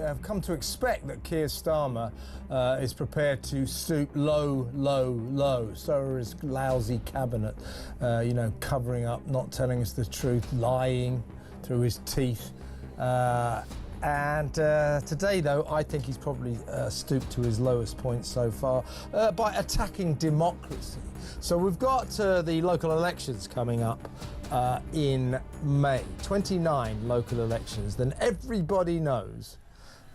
have come to expect that Keir Starmer is prepared to stoop low, low, low. So are his lousy cabinet, covering up, not telling us the truth, lying through his teeth. And today, though, I think he's probably stooped to his lowest point so far by attacking democracy. So we've got the local elections coming up in May, 29 local elections. Then everybody knows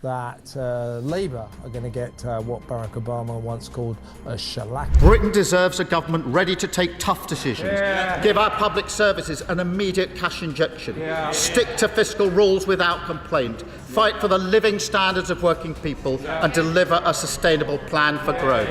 that Labour are going to get what Barack Obama once called a shellac. Britain deserves a government ready to take tough decisions, give our public services an immediate cash injection, stick to fiscal rules without complaint, fight for the living standards of working people and deliver a sustainable plan for growth.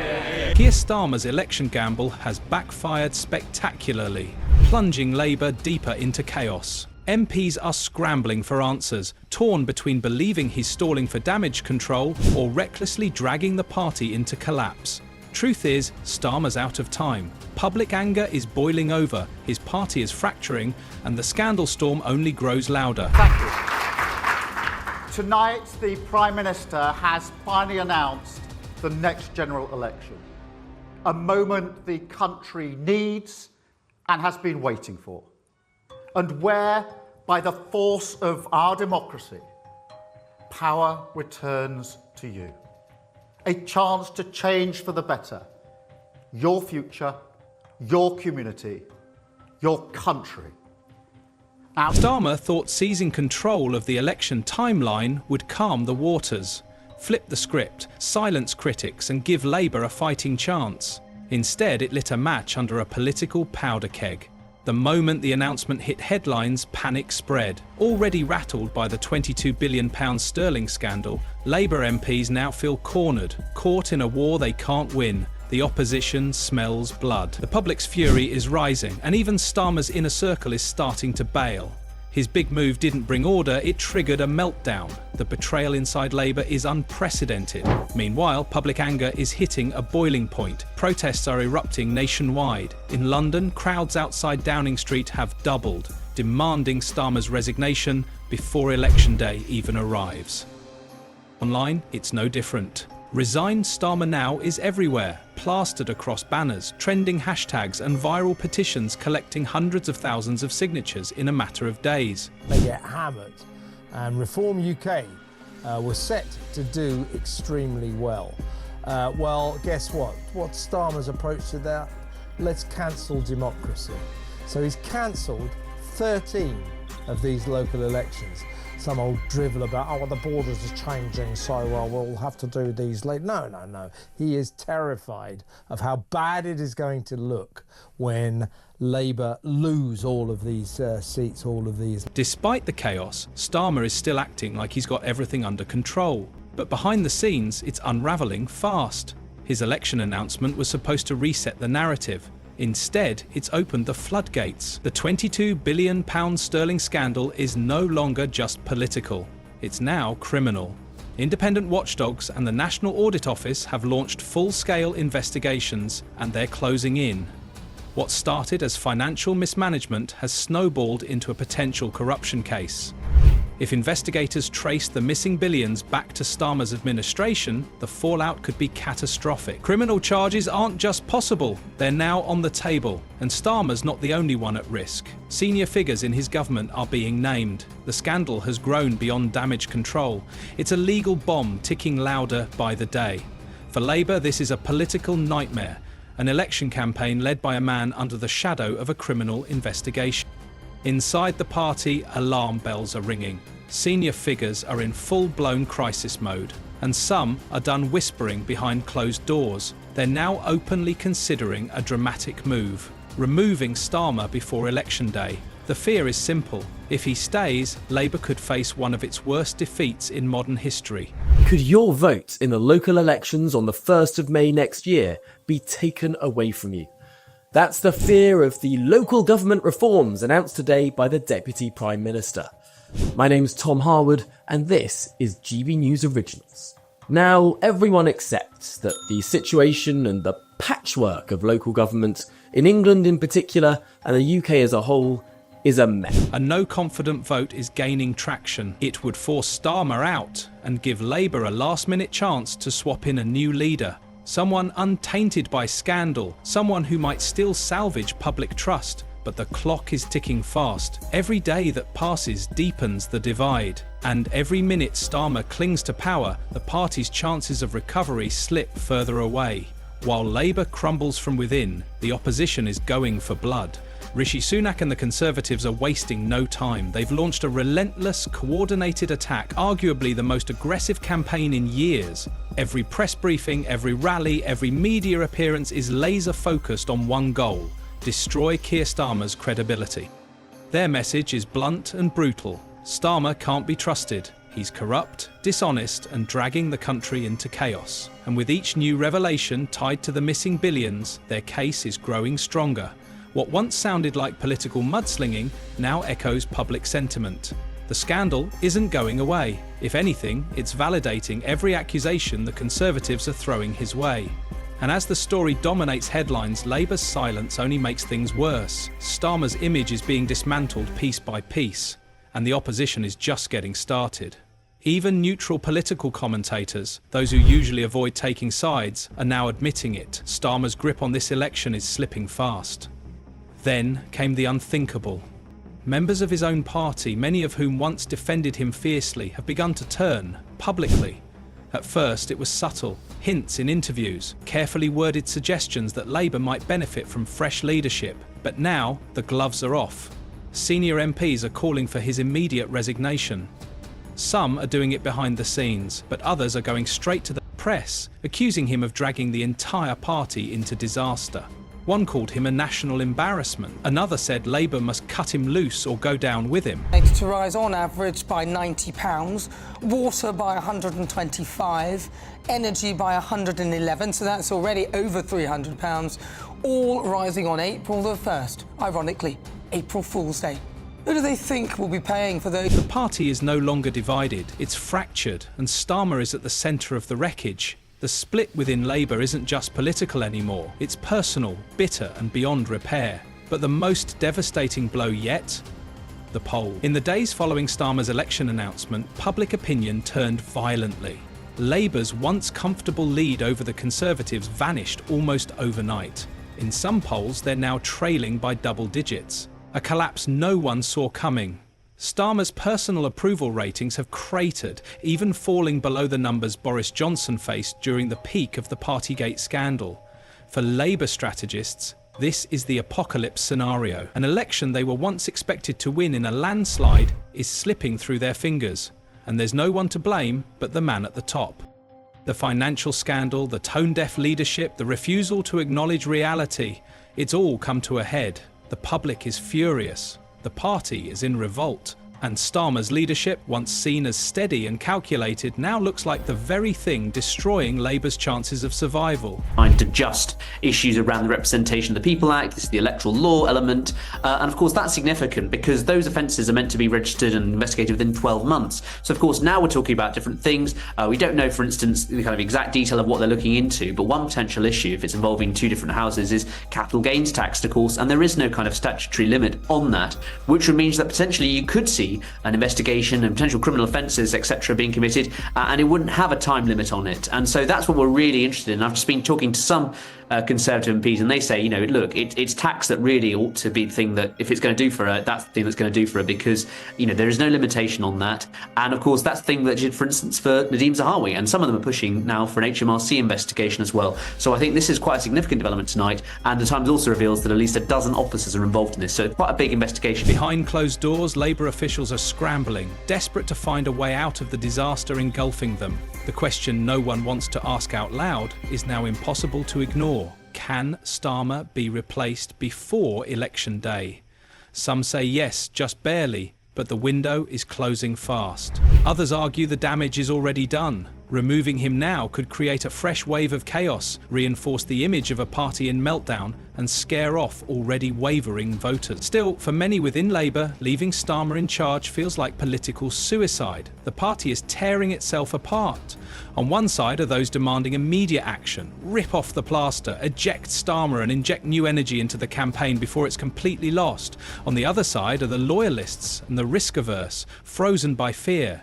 Keir Starmer's election gamble has backfired spectacularly, plunging Labour deeper into chaos. MPs are scrambling for answers, torn between believing he's stalling for damage control or recklessly dragging the party into collapse. Truth is, Starmer's out of time. Public anger is boiling over, his party is fracturing, and the scandal storm only grows louder. Thank you. Tonight, the Prime Minister has finally announced the next general election, a moment the country needs and has been waiting for, and where, by the force of our democracy, power returns to you. A chance to change for the better your future, your community, your country. Now, Starmer thought seizing control of the election timeline would calm the waters, flip the script, silence critics and give Labour a fighting chance. Instead, it lit a match under a political powder keg. The moment the announcement hit headlines, panic spread. Already rattled by the £22 billion sterling scandal, Labour MPs now feel cornered, caught in a war they can't win. The opposition smells blood. The public's fury is rising, and even Starmer's inner circle is starting to bail. His big move didn't bring order, it triggered a meltdown. The betrayal inside Labour is unprecedented. Meanwhile, public anger is hitting a boiling point. Protests are erupting nationwide. In London, crowds outside Downing Street have doubled, demanding Starmer's resignation before election day even arrives. Online, it's no different. Resign Starmer now is everywhere, plastered across banners, trending hashtags and viral petitions collecting hundreds of thousands of signatures in a matter of days. They get hammered, and Reform UK was set to do extremely well. Well, guess what? What's Starmer's approach to that? Let's cancel democracy. So he's cancelled 13 of these local elections. Some old drivel about, oh, well, the borders are changing, so we'll have to do these later. No. He is terrified of how bad it is going to look when Labour lose all of these seats, all of these. Despite the chaos, Starmer is still acting like he's got everything under control. But behind the scenes, it's unravelling fast. His election announcement was supposed to reset the narrative. Instead, it's opened the floodgates. The £22 billion sterling scandal is no longer just political. It's now criminal. Independent watchdogs and the National Audit Office have launched full-scale investigations, and they're closing in. What started as financial mismanagement has snowballed into a potential corruption case. If investigators trace the missing billions back to Starmer's administration, the fallout could be catastrophic. Criminal charges aren't just possible, they're now on the table. And Starmer's not the only one at risk. Senior figures in his government are being named. The scandal has grown beyond damage control. It's a legal bomb ticking louder by the day. For Labour, this is a political nightmare, an election campaign led by a man under the shadow of a criminal investigation. Inside the party, alarm bells are ringing. Senior figures are in full-blown crisis mode, and some are done whispering behind closed doors. They're now openly considering a dramatic move, removing Starmer before election day. The fear is simple. If he stays, Labour could face one of its worst defeats in modern history. Could your vote in the local elections on the 1st of May next year be taken away from you? That's the fear of the local government reforms announced today by the Deputy Prime Minister. My name's Tom Harwood, and this is GB News Originals. Now, everyone accepts that the situation and the patchwork of local government, in England in particular, and the UK as a whole, is a mess. A no-confident vote is gaining traction. It would force Starmer out and give Labour a last-minute chance to swap in a new leader. Someone untainted by scandal, someone who might still salvage public trust. But the clock is ticking fast. Every day that passes deepens the divide. And every minute Starmer clings to power, the party's chances of recovery slip further away. While Labour crumbles from within, the opposition is going for blood. Rishi Sunak and the Conservatives are wasting no time. They've launched a relentless, coordinated attack, arguably the most aggressive campaign in years. Every press briefing, every rally, every media appearance is laser-focused on one goal: destroy Keir Starmer's credibility. Their message is blunt and brutal. Starmer can't be trusted. He's corrupt, dishonest, and dragging the country into chaos. And with each new revelation tied to the missing billions, their case is growing stronger. What once sounded like political mudslinging now echoes public sentiment. The scandal isn't going away. If anything, it's validating every accusation the Conservatives are throwing his way. And as the story dominates headlines, Labour's silence only makes things worse. Starmer's image is being dismantled piece by piece, and the opposition is just getting started. Even neutral political commentators, those who usually avoid taking sides, are now admitting it. Starmer's grip on this election is slipping fast. Then came the unthinkable. Members of his own party, many of whom once defended him fiercely, have begun to turn, publicly. At first it was subtle, hints in interviews, carefully worded suggestions that Labour might benefit from fresh leadership. But now the gloves are off. Senior MPs are calling for his immediate resignation. Some are doing it behind the scenes, but others are going straight to the press, accusing him of dragging the entire party into disaster. One called him a national embarrassment. Another said Labour must cut him loose or go down with him. To rise on average by £90, water by £125, energy by £111, so that's already over £300, all rising on April the 1st. Ironically, April Fool's Day. Who do they think will be paying for those? The party is no longer divided, it's fractured, and Starmer is at the centre of the wreckage. The split within Labour isn't just political anymore, it's personal, bitter and beyond repair. But the most devastating blow yet? The poll. In the days following Starmer's election announcement, public opinion turned violently. Labour's once comfortable lead over the Conservatives vanished almost overnight. In some polls, they're now trailing by double digits. A collapse no one saw coming. Starmer's personal approval ratings have cratered, even falling below the numbers Boris Johnson faced during the peak of the Partygate scandal. For Labour strategists, this is the apocalypse scenario. An election they were once expected to win in a landslide is slipping through their fingers, and there's no one to blame but the man at the top. The financial scandal, the tone-deaf leadership, the refusal to acknowledge reality, it's all come to a head. The public is furious. The party is in revolt, and Starmer's leadership, once seen as steady and calculated, now looks like the very thing destroying Labour's chances of survival. Trying to adjust issues around the Representation of the People Act, this is the electoral law element, and of course that's significant because those offences are meant to be registered and investigated within 12 months. So of course now we're talking about different things. We don't know, for instance, the kind of exact detail of what they're looking into, but one potential issue, if it's involving two different houses, is capital gains tax, of course, and there is no kind of statutory limit on that, which would mean that potentially you could see an investigation and potential criminal offences, etc., being committed, and it wouldn't have a time limit on it. And so that's what we're really interested in. I've just been talking to some Conservative MPs, and they say, you know, look, it's tax that really ought to be the thing that, if it's going to do for her, that's the thing that's going to do for her, because, you know, there is no limitation on that. And of course, that's the thing that did, for instance, for Nadeem Zahawi, and some of them are pushing now for an HMRC investigation as well. So I think this is quite a significant development tonight, and the Times also reveals that at least a dozen officers are involved in this, so it's quite a big investigation. Behind closed doors, Labour officials are scrambling, desperate to find a way out of the disaster engulfing them. The question no one wants to ask out loud is now impossible to ignore. Can Starmer be replaced before Election Day? Some say yes, just barely, but the window is closing fast. Others argue the damage is already done. Removing him now could create a fresh wave of chaos, reinforce the image of a party in meltdown, and scare off already wavering voters. Still, for many within Labour, leaving Starmer in charge feels like political suicide. The party is tearing itself apart. On one side are those demanding immediate action, rip off the plaster, eject Starmer and inject new energy into the campaign before it's completely lost. On the other side are the loyalists and the risk-averse, frozen by fear.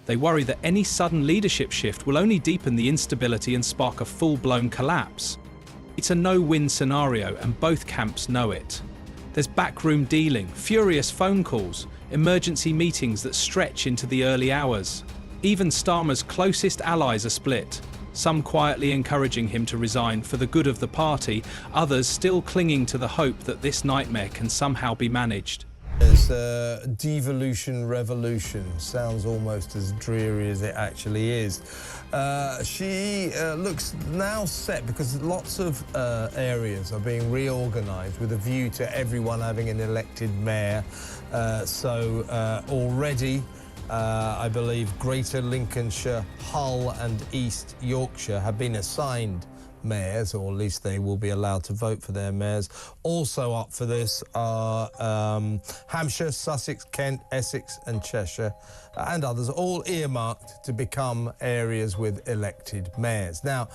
They worry that any sudden leadership shift will only deepen the instability and spark a full-blown collapse. It's a no-win scenario, and both camps know it. There's backroom dealing, furious phone calls, emergency meetings that stretch into the early hours. Even Starmer's closest allies are split, some quietly encouraging him to resign for the good of the party, others still clinging to the hope that this nightmare can somehow be managed. There's devolution revolution. Sounds almost as dreary as it actually is. She looks now set because lots of areas are being reorganised with a view to everyone having an elected mayor. Already, I believe Greater Lincolnshire, Hull and East Yorkshire have been assigned mayors, or at least they will be allowed to vote for their mayors. Also up for this are Hampshire, Sussex, Kent, Essex and Cheshire and others, all earmarked to become areas with elected mayors. Now,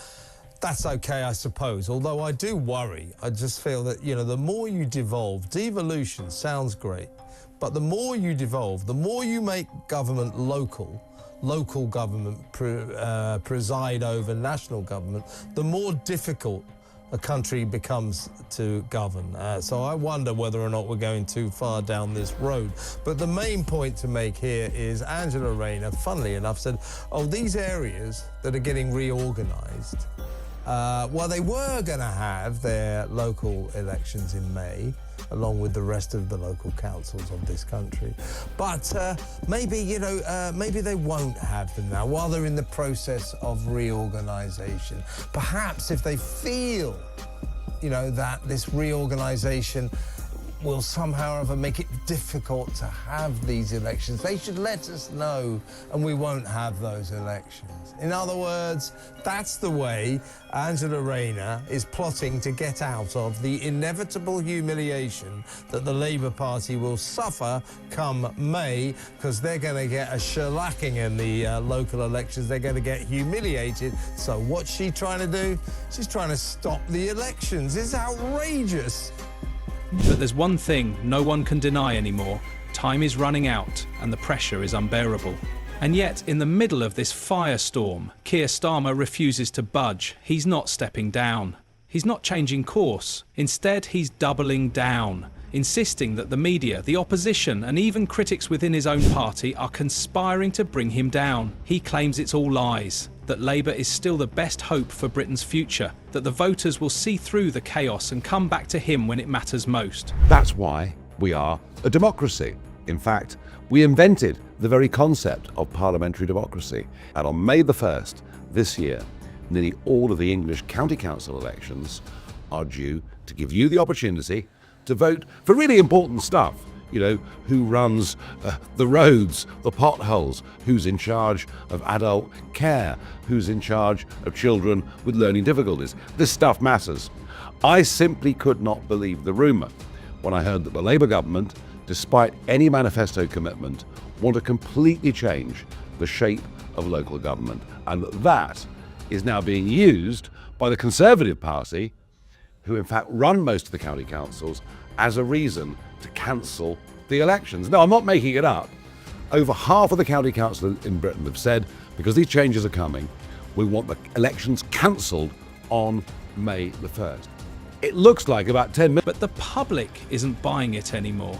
that's okay, I suppose, although I do worry. I just feel that, you know, the more you devolution sounds great, but the more you devolve, the more you make government local government preside over national government, the more difficult a country becomes to govern. So I wonder whether or not we're going too far down this road. But the main point to make here is Angela Rayner, funnily enough, said, oh, these areas that are getting reorganised, well, they were going to have their local elections in May, along with the rest of the local councils of this country. But maybe, you know, maybe they won't have them now while they're in the process of reorganisation. Perhaps if they feel, you know, that this reorganisation will somehow or other make it difficult to have these elections, they should let us know and we won't have those elections. In other words, that's the way Angela Rayner is plotting to get out of the inevitable humiliation that the Labour Party will suffer come May, because they're going to get a shellacking in the local elections. They're going to get humiliated. So what's she trying to do? She's trying to stop the elections. It's outrageous. But there's one thing no one can deny anymore. Time is running out and the pressure is unbearable. And yet, in the middle of this firestorm, Keir Starmer refuses to budge. He's not stepping down. He's not changing course. Instead, he's doubling down, insisting that the media, the opposition, and even critics within his own party are conspiring to bring him down. He claims it's all lies, that Labour is still the best hope for Britain's future, that the voters will see through the chaos and come back to him when it matters most. That's why we are a democracy. In fact, we invented the very concept of parliamentary democracy. And on May the 1st this year, nearly all of the English county council elections are due to give you the opportunity to vote for really important stuff. You know, who runs the roads, the potholes, who's in charge of adult care, who's in charge of children with learning difficulties. This stuff matters. I simply could not believe the rumour when I heard that the Labour government, despite any manifesto commitment, want to completely change the shape of local government. And that is now being used by the Conservative Party, who in fact run most of the county councils, as a reason to cancel the elections. No, I'm not making it up. Over half of the county councils in Britain have said, because these changes are coming, we want the elections cancelled on May the 1st. It looks like about 10 minutes. But the public isn't buying it anymore.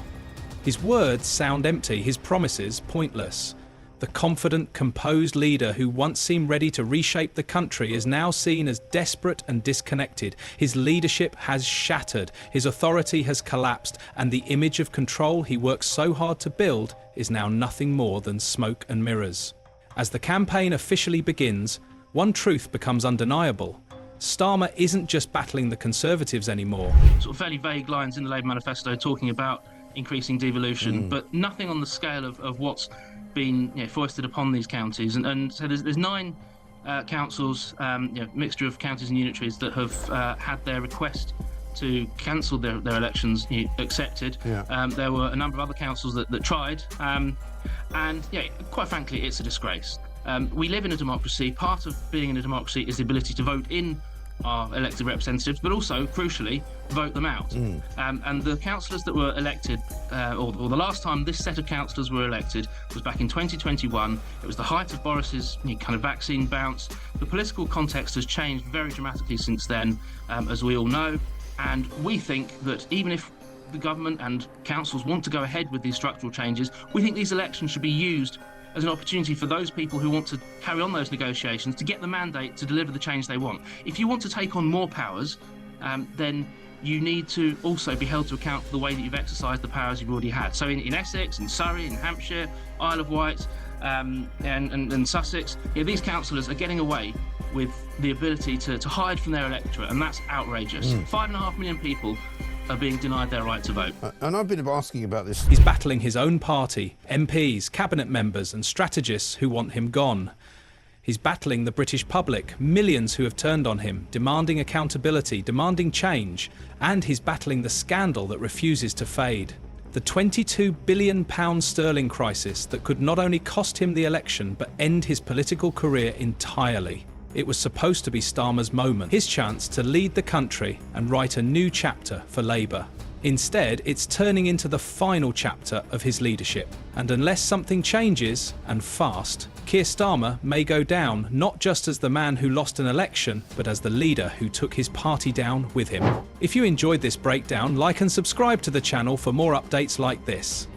His words sound empty, his promises pointless. The confident, composed leader who once seemed ready to reshape the country is now seen as desperate and disconnected. His leadership has shattered, his authority has collapsed, and the image of control he worked so hard to build is now nothing more than smoke and mirrors. As the campaign officially begins, one truth becomes undeniable. Starmer isn't just battling the Conservatives anymore. Sort of fairly vague lines in the Labour manifesto talking about increasing devolution, but nothing on the scale of what's been foisted upon these counties. And so there's 9 councils, mixture of counties and unitaries, that have had their request to cancel their elections accepted. There were a number of other councils that tried, and quite frankly, it's a disgrace. We live in a democracy. Part of being in a democracy is the ability to vote in our elected representatives, but also, crucially, vote them out. And the councillors that were elected, or the last time this set of councillors were elected was back in 2021. It was the height of Boris's kind of vaccine bounce. The political context has changed very dramatically since then, as we all know. And we think that even if the government and councils want to go ahead with these structural changes, we think these elections should be used as an opportunity for those people who want to carry on those negotiations to get the mandate to deliver the change they want. If you want to take on more powers, then you need to also be held to account for the way that you've exercised the powers you've already had. So in Essex, in Surrey, in Hampshire, Isle of Wight, and Sussex, these councillors are getting away with the ability to hide from their electorate, and that's outrageous. 5.5 million people are being denied their right to vote. And I've been asking about this. He's battling his own party, MPs, cabinet members and strategists who want him gone. He's battling the British public, millions who have turned on him, demanding accountability, demanding change, and he's battling the scandal that refuses to fade. The £22 billion sterling crisis that could not only cost him the election but end his political career entirely. It was supposed to be Starmer's moment, his chance to lead the country and write a new chapter for Labour. Instead, it's turning into the final chapter of his leadership. And unless something changes, and fast, Keir Starmer may go down not just as the man who lost an election, but as the leader who took his party down with him. If you enjoyed this breakdown, like and subscribe to the channel for more updates like this.